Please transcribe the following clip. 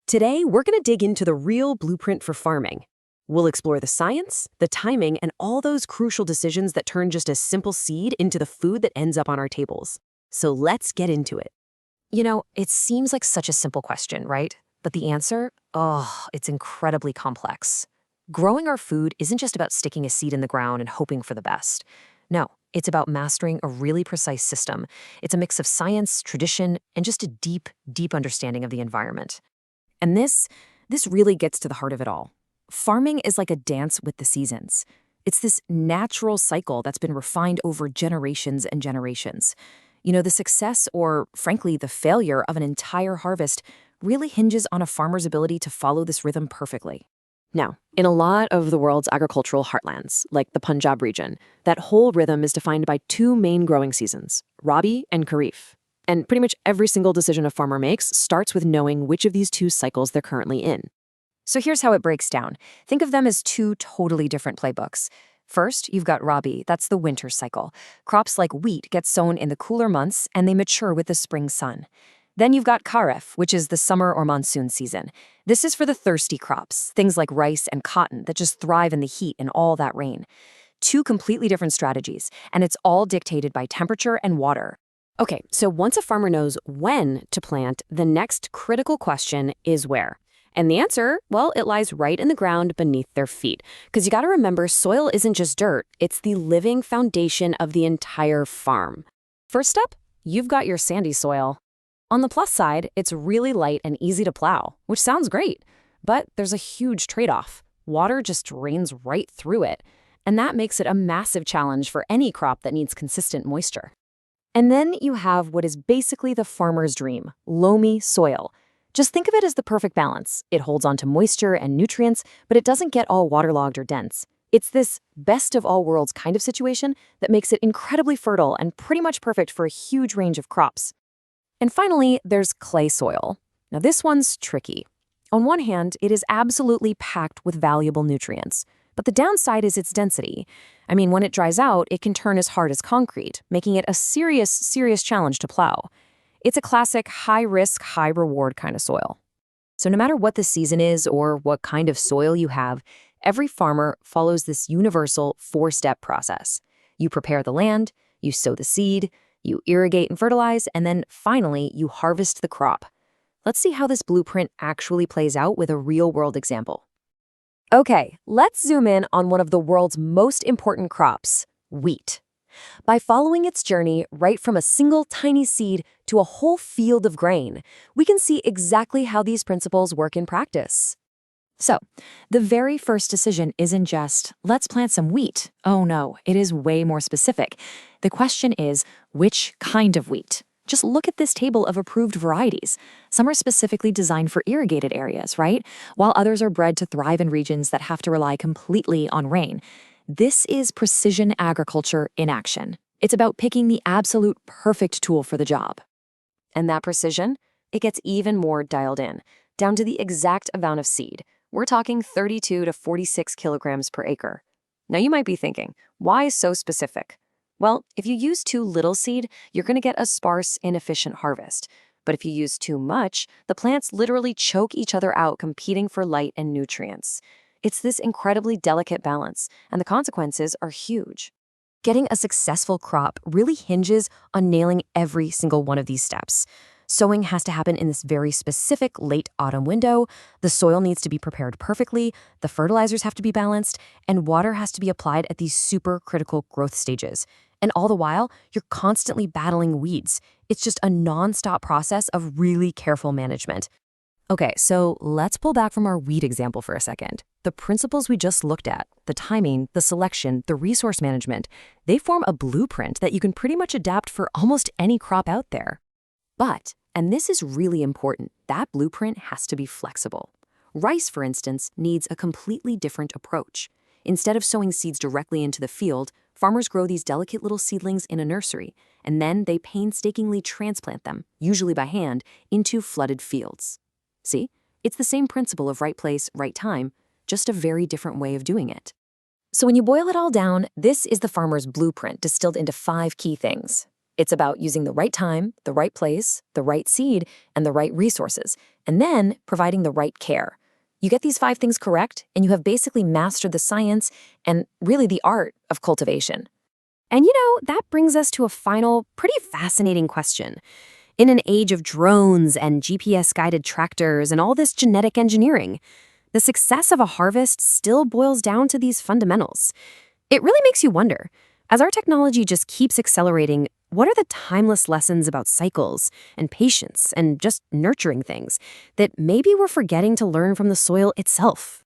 Today, we're going to dig into the real blueprint for farming. We'll explore the science, the timing, and all those crucial decisions that turn just a simple seed into the food that ends up on our tables. So let's get into it. It seems like such a simple question, right? But the answer? Oh, it's incredibly complex. Growing our food isn't just about sticking a seed in the ground and hoping for the best. No, it's about mastering a really precise system. It's a mix of science, tradition, and just a deep, deep understanding of the environment. And this really gets to the heart of it all. Farming is like a dance with the seasons. It's this natural cycle that's been refined over generations and generations. The success or, frankly, the failure of an entire harvest really hinges on a farmer's ability to follow this rhythm perfectly. Now, in a lot of the world's agricultural heartlands, like the Punjab region, that whole rhythm is defined by two main growing seasons, Rabi and Kharif. And pretty much every single decision a farmer makes starts with knowing which of these two cycles they're currently in. So here's how it breaks down. Think of them as two totally different playbooks. First, you've got Rabi, that's the winter cycle. Crops like wheat get sown in the cooler months and they mature with the spring sun. Then you've got Kharif, which is the summer or monsoon season. This is for the thirsty crops, things like rice and cotton that just thrive in the heat and all that rain. Two completely different strategies, and it's all dictated by temperature and water. Okay, so once a farmer knows when to plant, the next critical question is where. And the answer, well, it lies right in the ground beneath their feet. Because you got to remember, soil isn't just dirt, it's the living foundation of the entire farm. First step, you've got your sandy soil. On the plus side, it's really light and easy to plow, which sounds great. But there's a huge trade-off. Water just drains right through it. And that makes it a massive challenge for any crop that needs consistent moisture. And then you have what is basically the farmer's dream, loamy soil. Just think of it as the perfect balance. It holds onto moisture and nutrients, but it doesn't get all waterlogged or dense. It's this best of all worlds kind of situation that makes it incredibly fertile and pretty much perfect for a huge range of crops. And finally, there's clay soil. Now this one's tricky. On one hand, it is absolutely packed with valuable nutrients. But the downside is its density. When it dries out, it can turn as hard as concrete, making it a serious challenge to plow. It's a classic high-risk, high-reward kind of soil. So no matter what the season is or what kind of soil you have, every farmer follows this universal four-step process. You prepare the land, you sow the seed, you irrigate and fertilize, and then finally, you harvest the crop. Let's see how this blueprint actually plays out with a real-world example. Okay, let's zoom in on one of the world's most important crops, wheat. By following its journey right from a single tiny seed to a whole field of grain, we can see exactly how these principles work in practice. So, the very first decision isn't just, let's plant some wheat. Oh no, it is way more specific. The question is, which kind of wheat? Just look at this table of approved varieties. Some are specifically designed for irrigated areas, right? While others are bred to thrive in regions that have to rely completely on rain. This is precision agriculture in action. It's about picking the absolute perfect tool for the job. And that precision, it gets even more dialed in, down to the exact amount of seed. We're talking 32 to 46 kilograms per acre. Now you might be thinking, why so specific? Well, if you use too little seed, you're going to get a sparse, inefficient harvest. But if you use too much, the plants literally choke each other out, competing for light and nutrients. It's this incredibly delicate balance, and the consequences are huge. Getting a successful crop really hinges on nailing every single one of these steps. Sowing has to happen in this very specific late autumn window, the soil needs to be prepared perfectly, the fertilizers have to be balanced, and water has to be applied at these super critical growth stages. And all the while, you're constantly battling weeds. It's just a non-stop process of really careful management. Okay, so let's pull back from our wheat example for a second. The principles we just looked at, the timing, the selection, the resource management, they form a blueprint that you can pretty much adapt for almost any crop out there. But, and this is really important, that blueprint has to be flexible. Rice, for instance, needs a completely different approach. Instead of sowing seeds directly into the field, farmers grow these delicate little seedlings in a nursery, and then they painstakingly transplant them, usually by hand, into flooded fields. See? It's the same principle of right place, right time, just a very different way of doing it. So when you boil it all down, this is the farmer's blueprint distilled into 5 key things. It's about using the right time, the right place, the right seed, and the right resources, and then providing the right care. You get these 5 things correct, and you have basically mastered the science and really the art of cultivation. And that brings us to a final, pretty fascinating question. In an age of drones and GPS-guided tractors and all this genetic engineering, the success of a harvest still boils down to these fundamentals. It really makes you wonder, as our technology just keeps accelerating, what are the timeless lessons about cycles and patience and just nurturing things that maybe we're forgetting to learn from the soil itself?